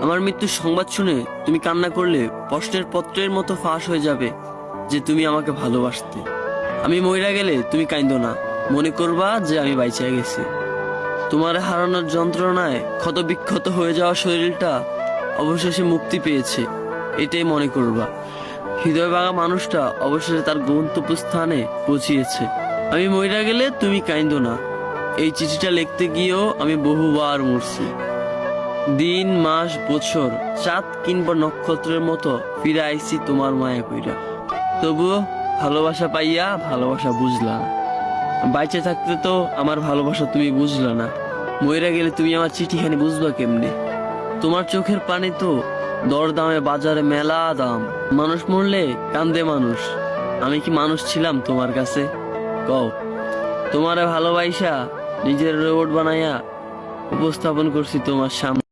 আমার মৃত্যুর সংবাদ শুনে তুমি কান্না করলে প্রশ্নের পত্রের মতো ফাঁস হয়ে যাবে যে তুমি আমাকে ভালোবাসতে। আমি মইরা গেলে তুমি কাইন্দো না, মনে করবা যে আমি বাইচা গেছি। তোমার হারানোর যন্ত্রণায় ক্ষত বিক্ষত হয়ে যাওয়া শরীরটা অবশেষে মুক্তি পেয়েছে, এটাই মনে করবা। হৃদয় ভাঙা মানুষটা অবশেষে তার গন্তব্যস্থানে পৌঁছিয়েছে। আমি মইরা গেলে তুমি কাইন্দো না, এই চিঠিটা লিখতে গিয়েও আমি বহুবার মরছি। দিন, মাস, বছর, চাঁদ কিংবা নক্ষত্রের মতো ফিরে আইছি তোমার মায়া কইরা। তবুও ভালোবাসা পাইয়া ভালোবাসা বুঝলা না। বাইচে থাকতে তো আমার ভালোবাসা তুমি বুঝলা না, মইরা গেলে তুমি আমার চিঠিখানি বুঝবা কেমনে? তোমার চোখের পানি তো দরদামে বাজারে মেলা দাম। মানুষ মরলে কান্দে মানুষ, আমি কি মানুষ ছিলাম তোমার কাছে? কও। তোমারে ভালোবাসা নিজের রোবট বানাইয়া উপস্থাপন করছি তোমার সামনে।